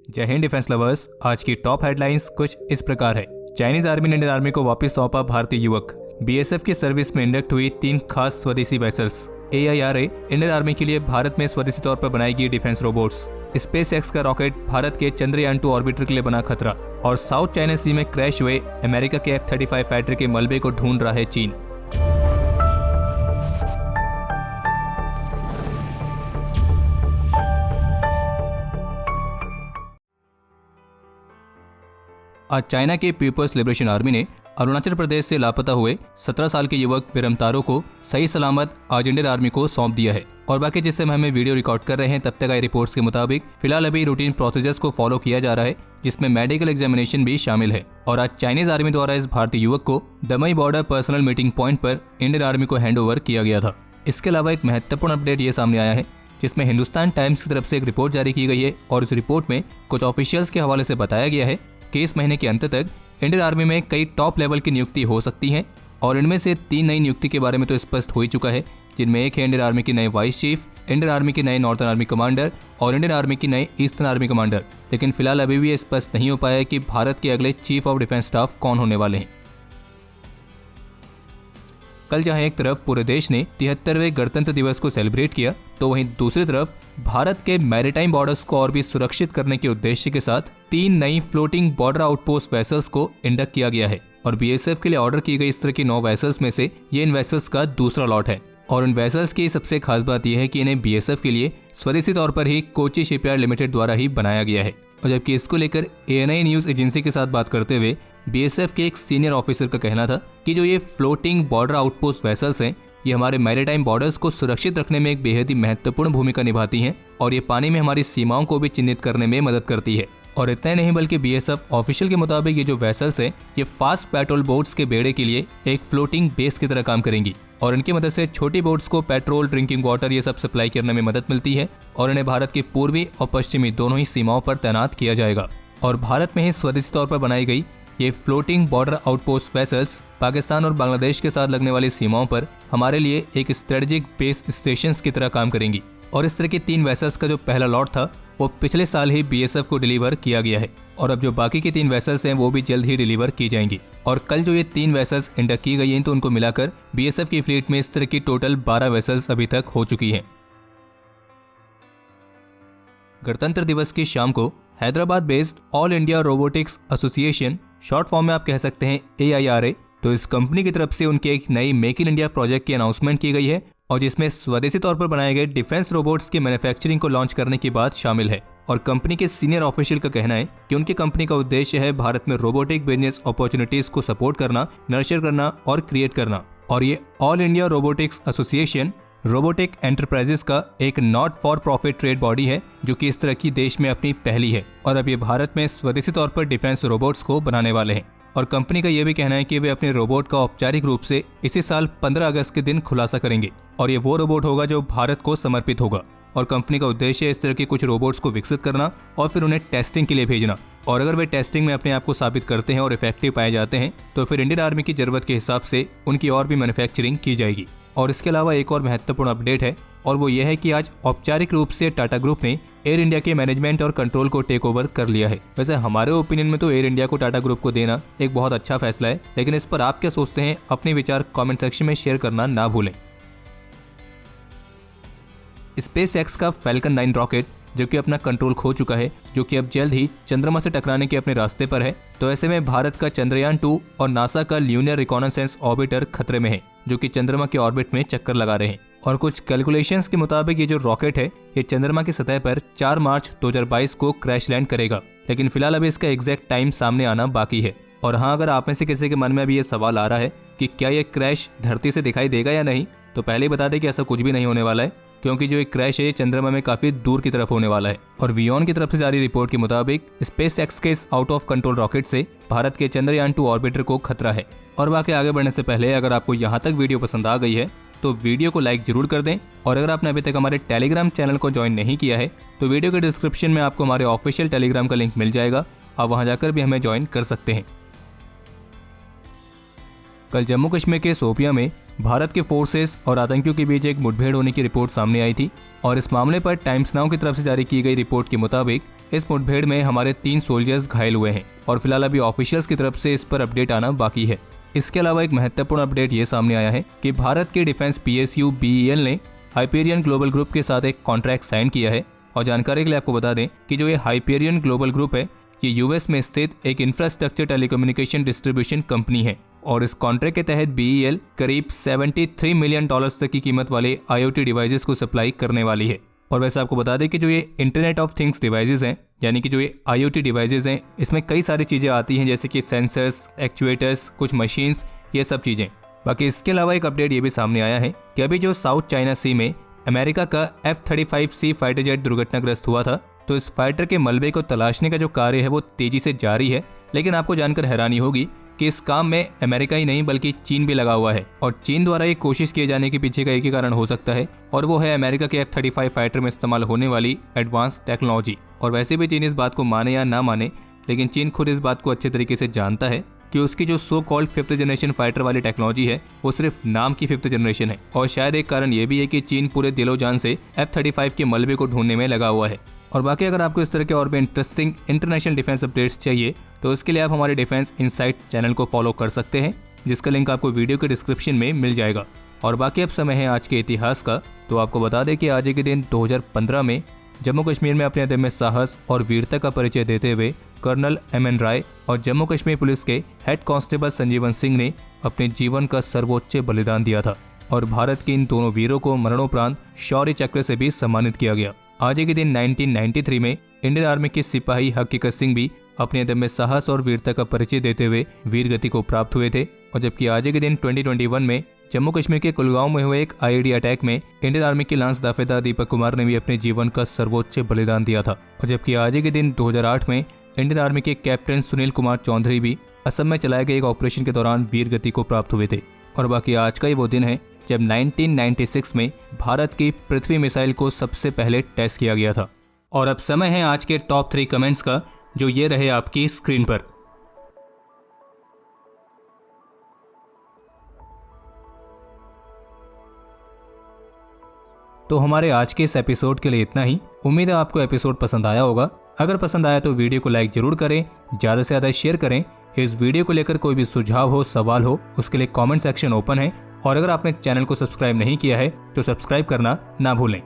जय Hind defence lovers. आज की टॉप हेडलाइंस कुछ इस प्रकार है। चाइनीज आर्मी ने इंडियन आर्मी को वापस सौंपा भारतीय युवक। बीएसएफ की सर्विस में इंडक्ट हुई 3 खास स्वदेशी वेसल्स। AIRA इंडियन आर्मी के लिए भारत में स्वदेशी तौर पर बनाएगी डिफेंस रोबोट्स। स्पेस एक्स का रॉकेट भारत के चंद्रयान 2 ऑर्बिटर के लिए बना खतरा। और साउथ चाइना सी में क्रैश हुए अमेरिका के F-35 फाइटर के मलबे को ढूंढ रहा है चीन। आज चाइना के पीपल्स लिबरेशन आर्मी ने अरुणाचल प्रदेश से लापता हुए 17 साल के युवक बिरमतारो को सही सलामत आज इंडियन आर्मी को सौंप दिया है। और बाकी जिस समय हमें वीडियो रिकॉर्ड कर रहे हैं तब तक आई रिपोर्ट्स के मुताबिक फिलहाल अभी रूटीन प्रोसीजर्स को फॉलो किया जा रहा है, जिसमें मेडिकल एग्जामिनेशन भी शामिल है। और आज चाइनीज आर्मी द्वारा इस भारतीय युवक को Damai border personal meeting point पर इंडियन आर्मी को हैंड ओवर किया गया था। इसके अलावा एक महत्वपूर्ण अपडेट ये सामने आया है, जिसमें हिंदुस्तान टाइम्स की तरफ से एक रिपोर्ट जारी की गई है और इस रिपोर्ट में कुछ ऑफिशियल्स के हवाले से बताया गया है कि इस महीने के अंत तक इंडियन आर्मी में कई टॉप लेवल की नियुक्ति हो सकती है। और इनमें से 3 नई नियुक्ति के बारे में तो स्पष्ट हो ही चुका है, जिनमें एक है इंडियन आर्मी के नए वाइस चीफ, इंडियन आर्मी के नए नॉर्थन आर्मी कमांडर और इंडियन आर्मी की नए ईस्टर्न आर्मी कमांडर। लेकिन फिलहाल अभी भी स्पष्ट नहीं हो पाया है कि भारत के अगले चीफ ऑफ डिफेंस स्टाफ कौन होने वाले हैं। कल जहां एक तरफ पूरे देश ने 73वें गणतंत्र दिवस को सेलिब्रेट किया, तो वहीं दूसरी तरफ भारत के मैरीटाइम बॉर्डर्स को और भी सुरक्षित करने के उद्देश्य के साथ 3 नई फ्लोटिंग बॉर्डर आउटपोस्ट वेसल्स को इंडक्ट किया गया है। और बीएसएफ के लिए ऑर्डर की गई इस तरह की 9 वेसल्स में से ये इन वेसल्स का दूसरा लॉट है। और इन वेसल्स की सबसे खास बात यह है कि इन्हें बीएसएफ के लिए स्वदेशी तौर पर ही कोची शिपयार्ड लिमिटेड द्वारा ही बनाया गया है। और जबकि इसको लेकर ANI न्यूज एजेंसी के साथ बात करते हुए बीएसएफ के एक सीनियर ऑफिसर का कहना था कि जो ये फ्लोटिंग बॉर्डर आउटपोस्ट वेसल्स हैं, ये हमारे मैरीटाइम बॉर्डर्स को सुरक्षित रखने में एक बेहद ही महत्वपूर्ण भूमिका निभाती हैं और ये पानी में हमारी सीमाओं को भी चिन्हित करने में मदद करती है। और इतना नहीं बल्कि बीएसएफ ऑफिशियल के मुताबिक ये जो वेसल्स हैं, ये फास्ट पेट्रोल बोट्स के बेड़े के लिए एक फ्लोटिंग बेस की तरह काम करेंगी और इनकी मदद से छोटी बोट्स को पेट्रोल, ड्रिंकिंग वाटर ये सब सप्लाई करने में मदद मिलती है और इन्हें भारत की पूर्वी और पश्चिमी दोनों ही सीमाओं पर तैनात किया जाएगा। और भारत में ही स्वदेशी तौर पर बनाई गई ये floating border outpost vessels Pakistan और बांग्लादेश के साथ लगने वाली सीमाओं पर हमारे लिए एक स्ट्रेटेजिक बेस स्टेशंस की तरह काम करेंगी। और इस तरह की 3 वेसल्स का जो पहला लॉट था वो पिछले साल ही बीएसएफ को डिलीवर किया गया है और अब जो बाकी की 3 वेसल्स हैं वो भी जल्द ही डिलीवर की जाएंगी। और कल जो ये 3 वेसल्स इंडक्ट की गई हैं तो उनको मिलाकर बीएसएफ की फ्लीट में इस तरह की टोटल 12 वेसल्स अभी तक हो चुकी हैं। गणतंत्र दिवस की शाम को Hyderabad based all India robotics association, short form में आप कह सकते हैं AIRA, तो इस कंपनी की तरफ से उनके एक नई मेक इन इंडिया प्रोजेक्ट की अनाउंसमेंट की गई है और जिसमें स्वदेशी तौर पर बनाए गए डिफेंस रोबोट्स की मैन्युफैक्चरिंग को लॉन्च करने की बात शामिल है। और कंपनी के सीनियर ऑफिशियल का कहना है कि उनकी कंपनी का उद्देश्य है भारत में रोबोटिक बिजनेस अपॉर्चुनिटीज को सपोर्ट करना, नर्चर करना और क्रिएट करना। और ये all India robotics association robotic enterprises का एक not for profit trade body है, जो कि इस तरह की देश में अपनी पहली है और अब ये भारत में स्वदेशी तौर पर डिफेंस रोबोट्स को बनाने वाले हैं। और कंपनी का यह भी कहना है कि वे अपने रोबोट का औपचारिक रूप से इसी साल 15 अगस्त के दिन खुलासा करेंगे और ये वो रोबोट होगा जो भारत को समर्पित होगा। और कंपनी का उद्देश्य है इस तरह के कुछ रोबोट्स को विकसित करना और फिर उन्हें टेस्टिंग के लिए भेजना। और अगर वे टेस्टिंग में अपने आप को साबित करते हैं और इफेक्टिव पाए जाते हैं तो फिर इंडियन आर्मी की जरूरत के हिसाब से उनकी और भी मैन्युफैक्चरिंग की जाएगी। और इसके अलावा एक और महत्वपूर्ण अपडेट है और वो ये है कि आज औपचारिक रूप से टाटा ग्रुप ने एयर इंडिया के मैनेजमेंट और कंट्रोल को टेक ओवर कर लिया है। वैसे हमारे ओपिनियन में तो एयर इंडिया को टाटा ग्रुप को देना एक बहुत अच्छा फैसला है, लेकिन इस पर आप क्या सोचते हैं अपने विचार कमेंट सेक्शन में शेयर करना ना भूलें। स्पेस एक्स का फैल्कन 9 रॉकेट जो कि अपना कंट्रोल खो चुका है, जो कि अब जल्द ही चंद्रमा से टकराने के अपने रास्ते पर है, तो ऐसे में भारत का चंद्रयान 2 और नासा का ल्यूनर रिकॉनेसेंस ऑर्बिटर खतरे में है, जो कि चंद्रमा के ऑर्बिट में चक्कर लगा रहे हैं। और कुछ कैलकुलेशंस के मुताबिक ये जो रॉकेट है ये चंद्रमा की सतह पर 4 मार्च 2022 को क्रैश लैंड करेगा, लेकिन फिलहाल अभी इसका एग्जैक्ट टाइम सामने आना बाकी है। और हाँ, अगर आप में से किसी के मन में अभी ये सवाल आ रहा है कि क्या ये क्रैश धरती से दिखाई देगा या नहीं, तो पहले ही बता दें कि ऐसा कुछ भी नहीं होने वाला है, क्योंकि जो एक क्रैश है ये चंद्रमा में काफी दूर की तरफ होने वाला है। और वियोन की तरफ से जारी रिपोर्ट के मुताबिक स्पेस एक्स के इस आउट ऑफ कंट्रोल रॉकेट से भारत के चंद्रयान 2 ऑर्बिटर को खतरा है। और बाकी आगे बढ़ने से पहले अगर आपको यहाँ तक वीडियो पसंद आ गई है तो वीडियो को लाइक जरूर कर दें। और अगर आपने अभी तक हमारे टेलीग्राम चैनल को ज्वाइन नहीं किया है तो वीडियो के डिस्क्रिप्शन में आपको हमारे ऑफिशियल टेलीग्राम का लिंक मिल जाएगा, आप वहां जाकर भी हमें ज्वाइन कर सकते हैं। कल जम्मू कश्मीर के शोपियां में भारत के फोर्सेस और आतंकियों के बीच एक मुठभेड़ होने की रिपोर्ट सामने आई थी और इस मामले पर टाइम्स नाउ की तरफ से जारी की गई रिपोर्ट के मुताबिक इस मुठभेड़ में हमारे 3 सोल्जर्स घायल हुए हैं और फिलहाल अभी ऑफिशियल्स की तरफ से इस पर अपडेट आना बाकी है। इसके अलावा एक महत्वपूर्ण अपडेट ये सामने आया है कि भारत के डिफेंस PSU BEL ने हाइपेरियन ग्लोबल ग्रुप के साथ एक कॉन्ट्रैक्ट साइन किया है। और जानकारी के लिए आपको बता दें कि जो ये हाइपेरियन ग्लोबल ग्रुप है ये यूएस में स्थित एक इंफ्रास्ट्रक्चर टेलीकम्युनिकेशन डिस्ट्रीब्यूशन कंपनी है और इस कॉन्ट्रैक्ट के तहत BEL करीब $73 मिलियन तक की कीमत वाले IoT डिवाइसेस को सप्लाई करने वाली है। और वैसे आपको बता दें कि जो ये इंटरनेट ऑफ थिंग्स डिवाइसेस हैं यानी कि जो ये IoT डिवाइसेस हैं इसमें कई सारी चीज़ें आती हैं जैसे कि सेंसर्स, एक्चुएटर्स, कुछ मशीन्स, ये सब चीज़ें। बाकी इसके अलावा एक अपडेट ये भी सामने आया है कि अभी जो साउथ चाइना सी में अमेरिका का F-35C फाइटर जेट दुर्घटनाग्रस्त हुआ था तो इस फाइटर के मलबे को तलाशने का जो कार्य है वो तेजी से जारी है। लेकिन आपको जानकर हैरानी होगी कि इस काम में अमेरिका ही नहीं बल्कि चीन भी लगा हुआ है और चीन द्वारा ये कोशिश किए जाने के पीछे का एक ही कारण हो सकता है और वो है अमेरिका के F-35 फाइटर में इस्तेमाल होने वाली एडवांस टेक्नोलॉजी। और वैसे भी चीन इस बात को माने या ना माने लेकिन चीन खुद इस बात को अच्छे तरीके से जानता है कि उसकी जो so called 5th generation fighter वाली टेक्नोलॉजी है वो सिर्फ नाम की 5th जनरेशन है। और शायद एक कारण ये भी है कि चीन पूरे दिलो जान से F-35 के मलबे को ढूंढने में लगा हुआ है। और बाकी अगर आपको इस तरह के और भी इंटरेस्टिंग इंटरनेशनल डिफेंस अपडेट्स चाहिए तो उसके लिए आप हमारे डिफेंस इनसाइट चैनल को फॉलो कर सकते हैं जिसका लिंक आपको वीडियो के डिस्क्रिप्शन में मिल जाएगा। और बाकी अब समय है आज के इतिहास का, तो आपको बता दें कि आज के दिन 2015 में जम्मू कश्मीर में अपने अदम्य साहस और वीरता का परिचय देते हुए कर्नल MN राय और जम्मू कश्मीर पुलिस के हेड कांस्टेबल संजीवन सिंह ने अपने जीवन का सर्वोच्च बलिदान दिया था और भारत के इन दोनों वीरों को मरणोपरांत शौर्य चक्र से भी सम्मानित किया गया। आज के दिन 1993 में इंडियन आर्मी के सिपाही हकीकत सिंह भी अपने अदम्य साहस और वीरता का परिचय देते हुए वीर गति को प्राप्त हुए थे। और जबकि आज के दिन 2021 में जम्मू कश्मीर के कुलगांव में हुए एक IED अटैक में इंडियन आर्मी के लांस दाफेदार दीपक कुमार ने भी अपने जीवन का सर्वोच्च बलिदान दिया था। और जबकि आज के दिन 2008 में इंडियन आर्मी के कैप्टन सुनील कुमार चौधरी भी असम में चलाए गए एक ऑपरेशन के दौरान वीर गति को प्राप्त हुए थे। और बाकी आज का ही वो दिन है जब 1996 में भारत की पृथ्वी मिसाइल को सबसे पहले टेस्ट किया गया था। और अब समय है आज के टॉप 3 कमेंट्स का जो ये रहे आपकी स्क्रीन पर। तो हमारे आज के इस एपिसोड के लिए इतना ही। उम्मीद है आपको एपिसोड पसंद आया होगा। अगर पसंद आया तो वीडियो को लाइक जरूर करें, ज़्यादा से ज़्यादा शेयर करें। इस वीडियो को लेकर कोई भी सुझाव हो, सवाल हो, उसके लिए कमेंट सेक्शन ओपन है। और अगर आपने चैनल को सब्सक्राइब नहीं किया है तो सब्सक्राइब करना ना भूलें।